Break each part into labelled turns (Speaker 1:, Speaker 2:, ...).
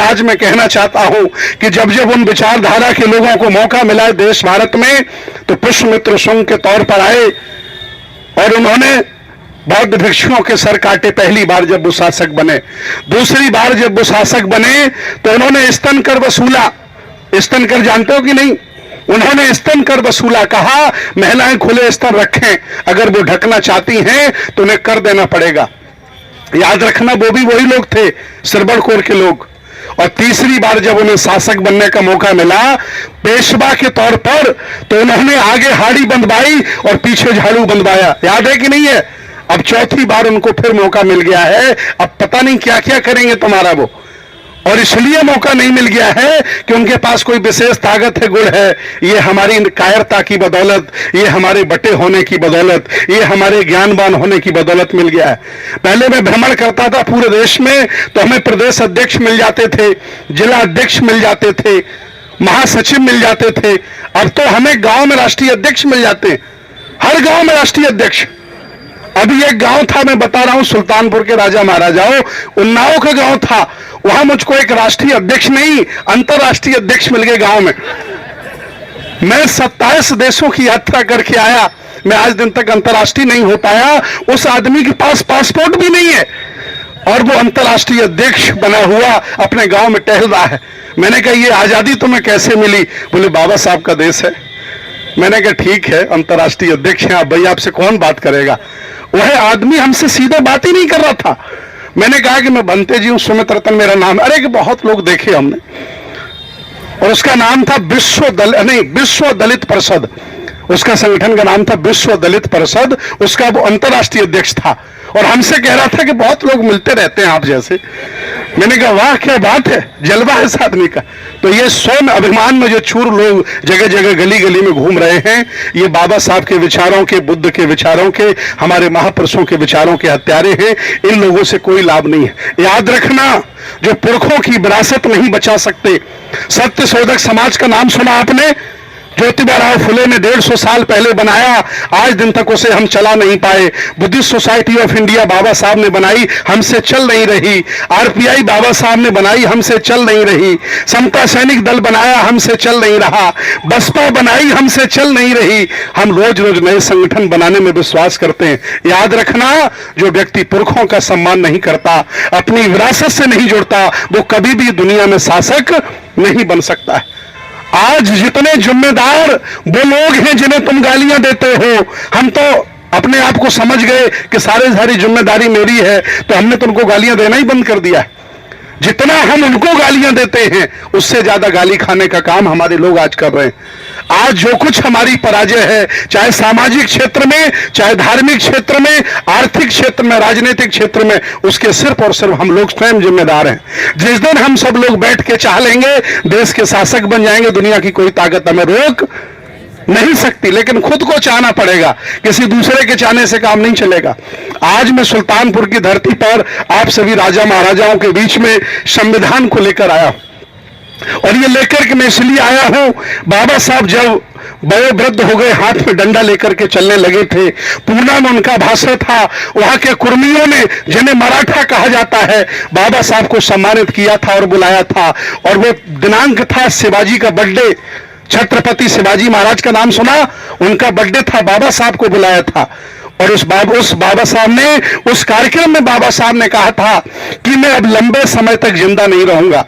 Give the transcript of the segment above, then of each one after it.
Speaker 1: आज मैं कहना चाहता हूं कि जब जब उन विचारधारा के लोगों को मौका मिला है देश भारत में, तो पुष्यमित्र शुंग के तौर पर आए और उन्होंने बौद्ध भिक्षुओं के सर काटे। पहली बार जब वो शासक बने, दूसरी बार जब वो शासक बने तो उन्होंने स्तन कर वसूला। स्तन कर जानते हो कि नहीं? उन्होंने स्तन कर वसूला। कहा महिलाएं खुले स्तन रखें, अगर वो ढकना चाहती हैं तो उन्हें कर देना पड़ेगा। याद रखना, वो भी वही लोग थे, सरबड़कोर के लोग। और तीसरी बार जब उन्हें शासक बनने का मौका मिला पेशवा के तौर पर, तो उन्होंने आगे हाड़ी बंधवाई और पीछे झाड़ू बंधवाया। याद है कि नहीं है? अब चौथी बार उनको फिर मौका मिल गया है। अब पता नहीं क्या क्या करेंगे तुम्हारा वो। और इसलिए मौका नहीं मिल गया है कि उनके पास कोई विशेष ताकत है, गुण है। ये हमारी कायरता की बदौलत, ये हमारे बटे होने की बदौलत, ये हमारे ज्ञानवान होने की बदौलत मिल गया है। पहले मैं भ्रमण करता था पूरे देश में, तो हमें प्रदेश अध्यक्ष मिल जाते थे, जिला अध्यक्ष मिल जाते थे, महासचिव मिल जाते थे। अब तो हमें गांव में राष्ट्रीय अध्यक्ष मिल जाते हैं, हर गांव में राष्ट्रीय अध्यक्ष। अभी एक गांव था, मैं बता रहा हूं, सुल्तानपुर के राजा महाराजाओं, उन्नाव का गांव था, वहां मुझको एक राष्ट्रीय अध्यक्ष नहीं अंतरराष्ट्रीय अध्यक्ष मिल गए गांव में। मैं 27 देशों की यात्रा करके आया, मैं आज दिन तक अंतरराष्ट्रीय नहीं हो पाया। उस आदमी के पास पासपोर्ट भी नहीं है और वो अंतरराष्ट्रीय अध्यक्ष बना हुआ अपने गांव में टहल रहा है। मैंने कहा ये आजादी तुम्हें कैसे मिली? बोले बाबा साहब का देश है। मैंने कहा ठीक है, अंतरराष्ट्रीय अध्यक्ष हैं आप, भाई आपसे कौन बात करेगा? वह आदमी हमसे सीधे बात ही नहीं कर रहा था। मैंने कहा कि मैं बनते जी हूं, सुमित रतन मेरा नाम। अरे कि बहुत लोग देखे हमने, और उसका नाम था विश्व दलित परिषद। उसका संगठन का नाम था विश्व दलित परिषद। उसका वो अंतरराष्ट्रीय अध्यक्ष था और हमसे कह रहा था कि बहुत लोग मिलते रहते हैं आप जैसे। मैंने कहा वाह क्या बात है, जलवा है इस आदमी का। तो ये स्वयं अभिमान में जो चूर लोग जगह जगह गली गली में घूम रहे हैं, ये बाबा साहब के विचारों के, बुद्ध के विचारों के, हमारे महापुरुषों के विचारों के हत्यारे हैं। इन लोगों से कोई लाभ नहीं है। याद रखना, जो पुरखों की विरासत नहीं बचा सकते। सत्य शोधक समाज का नाम सुना आपने? ज्योतिबा राव फुले ने 150 साल पहले बनाया, आज दिन तक उसे हम चला नहीं पाए। बुद्धिस्ट सोसाइटी ऑफ इंडिया बाबा साहब ने बनाई, हमसे चल नहीं रही। आरपीआई बाबा साहब ने बनाई, हमसे चल नहीं रही। समता सैनिक दल बनाया, हमसे चल नहीं रहा। बसपा बनाई, हमसे चल नहीं रही। हम रोज रोज नए संगठन बनाने में विश्वास करते हैं। याद रखना, जो व्यक्ति पुरखों का सम्मान नहीं करता, अपनी विरासत से नहीं जुड़ता, वो कभी भी दुनिया में शासक नहीं बन सकता है। आज जितने जिम्मेदार वो लोग हैं जिन्हें तुम गालियां देते हो, हम तो अपने आप को समझ गए कि सारी जिम्मेदारी मेरी है, तो हमने तो उनको गालियां देना ही बंद कर दिया है। जितना हम उनको गालियां देते हैं, उससे ज्यादा गाली खाने का काम हमारे लोग आज कर रहे हैं। आज जो कुछ हमारी पराजय है, चाहे सामाजिक क्षेत्र में, चाहे धार्मिक क्षेत्र में, आर्थिक क्षेत्र में, राजनीतिक क्षेत्र में, उसके सिर्फ और सिर्फ हम लोग स्वयं जिम्मेदार हैं। जिस दिन हम सब लोग बैठ के चाह लेंगे, देश के शासक बन जाएंगे, दुनिया की कोई ताकत हमें रोक नहीं सकती। लेकिन खुद को चाहना पड़ेगा, किसी दूसरे के चाहने से काम नहीं चलेगा। आज मैं सुल्तानपुर की धरती पर आप सभी राजा महाराजाओं के बीच में संविधान को लेकर आया हूं, और ये लेकर के मैं इसलिए आया हूं, बाबा साहब जब वयोवृद्ध हो गए, हाथ में डंडा लेकर के चलने लगे थे, पूना में उनका भाषण था, वहां के कुर्मियों ने, जिन्हें मराठा कहा जाता है, बाबा साहब को सम्मानित किया था और बुलाया था। और वो दिनांक था शिवाजी का बर्थडे, छत्रपति शिवाजी महाराज का नाम सुना, उनका बर्थडे था, बाबा साहब को बुलाया था। और उस बाबा साहब ने, उस कार्यक्रम में बाबा साहब ने कहा था कि मैं अब लंबे समय तक जिंदा नहीं रहूंगा।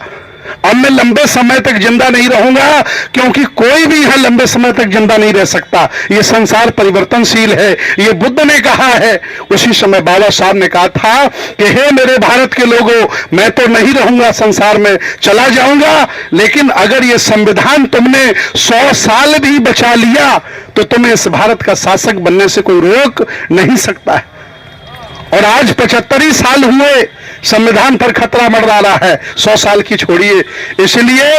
Speaker 1: अब मैं लंबे समय तक जिंदा नहीं रहूंगा, क्योंकि कोई भी यहां लंबे समय तक जिंदा नहीं रह सकता। ये संसार परिवर्तनशील है, ये बुद्ध ने कहा है। उसी समय बाबा साहब ने कहा था कि हे मेरे भारत के लोगों, मैं तो नहीं रहूंगा संसार में, चला जाऊंगा, लेकिन अगर ये संविधान तुमने 100 साल भी बचा लिया, तो तुम्हें इस भारत का शासक बनने से कोई रोक नहीं सकता है। और आज 75 साल हुए, संविधान पर खतरा मंडरा रहा है, 100 साल की छोड़िए। इसलिए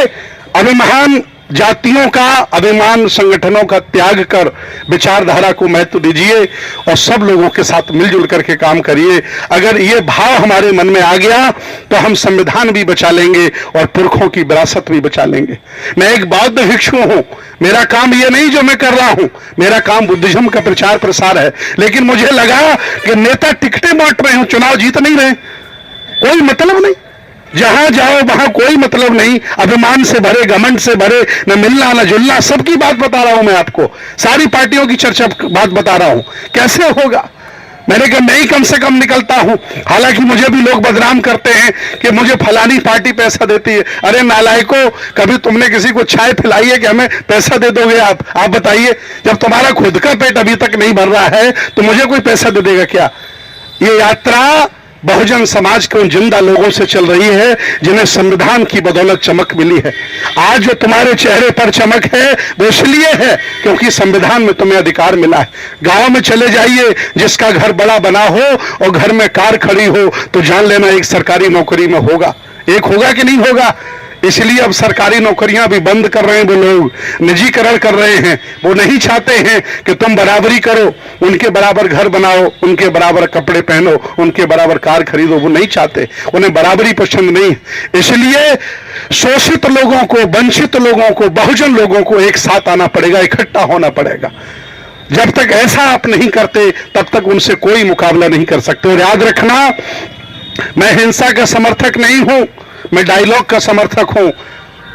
Speaker 1: अभिमान जातियों का, अभिमान संगठनों का त्याग कर विचारधारा को महत्व दीजिए और सब लोगों के साथ मिलजुल करके काम करिए। अगर ये भाव हमारे मन में आ गया तो हम संविधान भी बचा लेंगे और पुरखों की विरासत भी बचा लेंगे। मैं एक बौद्ध भिक्षु हूं, मेरा काम ये नहीं जो मैं कर रहा हूं, मेरा काम बुद्धिज्म का प्रचार प्रसार है। लेकिन मुझे लगा कि नेता टिकटें बांट रहे हो, चुनाव जीत नहीं रहे, कोई मतलब नहीं। जहां जाओ वहां कोई मतलब नहीं, अभिमान से भरे, घमंड से भरे, न मिलना न जुलना, सबकी बात बता रहा हूं मैं आपको, सारी पार्टियों की चर्चा बात बता रहा हूं। कैसे होगा? मैंने कहा मैं ही कम से कम निकलता हूं, हालांकि मुझे भी लोग बदनाम करते हैं कि मुझे फलानी पार्टी पैसा देती है। अरे नालायकों, कभी तुमने किसी को चाय पिलाई है कि हमें पैसा दे दोगे आप बताइए? जब तुम्हारा खुद का पेट अभी तक नहीं भर रहा है तो मुझे कोई पैसा दे देगा क्या? ये यात्रा बहुजन समाज के उन जिंदा लोगों से चल रही है जिन्हें संविधान की बदौलत चमक मिली है। आज जो तुम्हारे चेहरे पर चमक है वो इसलिए है क्योंकि संविधान में तुम्हें अधिकार मिला है। गांव में चले जाइए, जिसका घर बड़ा बना हो और घर में कार खड़ी हो तो जान लेना एक सरकारी नौकरी में होगा। एक होगा कि नहीं होगा? इसलिए अब सरकारी नौकरियां भी बंद कर रहे हैं वो लोग, निजीकरण कर रहे हैं। वो नहीं चाहते हैं कि तुम बराबरी करो, उनके बराबर घर बनाओ, उनके बराबर कपड़े पहनो, उनके बराबर कार खरीदो। वो नहीं चाहते, उन्हें बराबरी पसंद नहीं। इसलिए शोषित लोगों को, वंचित लोगों को, बहुजन लोगों को एक साथ आना पड़ेगा, इकट्ठा होना पड़ेगा। जब तक ऐसा आप नहीं करते तब तक उनसे कोई मुकाबला नहीं कर सकते। और याद रखना, मैं हिंसा का समर्थक नहीं हूं, मैं डायलॉग का समर्थक हूं,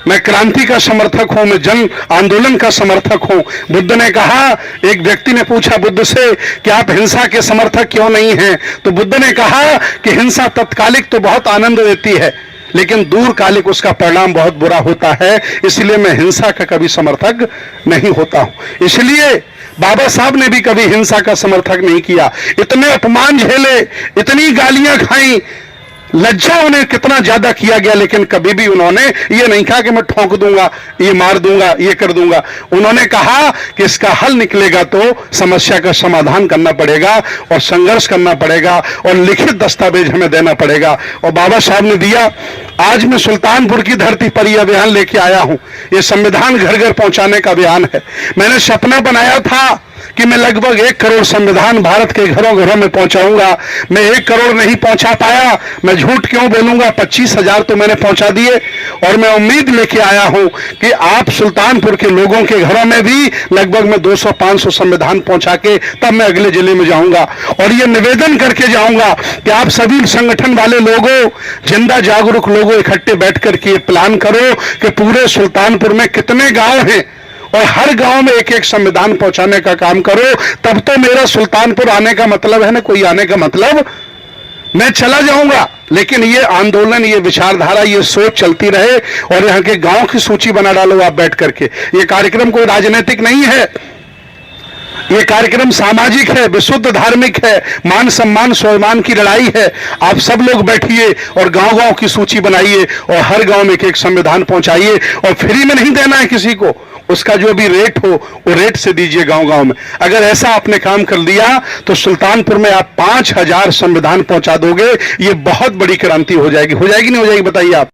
Speaker 1: मैं क्रांति का समर्थक हूं, मैं जन आंदोलन का समर्थक हूं। बुद्ध ने कहा, एक व्यक्ति ने पूछा बुद्ध से कि आप हिंसा के समर्थक क्यों नहीं हैं? तो बुद्ध ने कहा कि हिंसा तत्कालिक तो बहुत आनंद देती है, लेकिन दूरकालिक उसका परिणाम बहुत बुरा होता है, इसलिए मैं हिंसा का कभी समर्थक नहीं होता हूं। इसलिए बाबा साहब ने भी कभी हिंसा का समर्थक नहीं किया। इतने अपमान झेले, इतनी गालियां खाई, लज्जा उन्हें कितना ज्यादा किया गया, लेकिन कभी भी उन्होंने ये नहीं कहा कि मैं ठोक दूंगा, ये मार दूंगा, ये कर दूंगा। उन्होंने कहा कि इसका हल निकलेगा तो समस्या का समाधान करना पड़ेगा और संघर्ष करना पड़ेगा और लिखित दस्तावेज हमें देना पड़ेगा। और बाबा साहब ने दिया। आज मैं सुल्तानपुर की धरती पर यह अभियान लेके आया हूं। यह संविधान घर घर पहुंचाने का अभियान है। मैंने सपना बनाया था कि मैं लगभग 1 करोड़ संविधान भारत के घरों घरों में पहुंचाऊंगा। मैं 1 करोड़ नहीं पहुंचा पाया, मैं झूठ क्यों बोलूंगा, 25,000 तो मैंने पहुंचा दिए। और मैं उम्मीद लेके आया हूं कि आप सुल्तानपुर के लोगों के घरों में भी लगभग मैं 200-500 संविधान पहुंचा के तब मैं अगले जिले में जाऊंगा। और ये निवेदन करके जाऊंगा कि आप सभी संगठन वाले लोगों, जिंदा जागरूक लोगों, इकट्ठे बैठ करके प्लान करो कि पूरे सुल्तानपुर में कितने गांव हैं और हर गांव में एक एक संविधान पहुंचाने का काम करो। तब तो मेरा सुल्तानपुर आने का मतलब है ना, कोई आने का मतलब मैं चला जाऊंगा, लेकिन ये आंदोलन, ये विचारधारा, ये सोच चलती रहे। और यहाँ के गांव की सूची बना डालो आप बैठ करके। ये कार्यक्रम कोई राजनीतिक नहीं है, ये कार्यक्रम सामाजिक है, विशुद्ध धार्मिक है, मान सम्मान स्वाभिमान की लड़ाई है। आप सब लोग बैठिए और गांव गांव की सूची बनाइए और हर गांव में एक एक संविधान पहुंचाइए। और फ्री में नहीं देना है किसी को, उसका जो भी रेट हो वो रेट से दीजिए गांव गांव में। अगर ऐसा आपने काम कर दिया तो सुल्तानपुर में आप 5,000 संविधान पहुंचा दोगे। ये बहुत बड़ी क्रांति हो जाएगी। हो जाएगी नहीं हो जाएगी बताइए आप?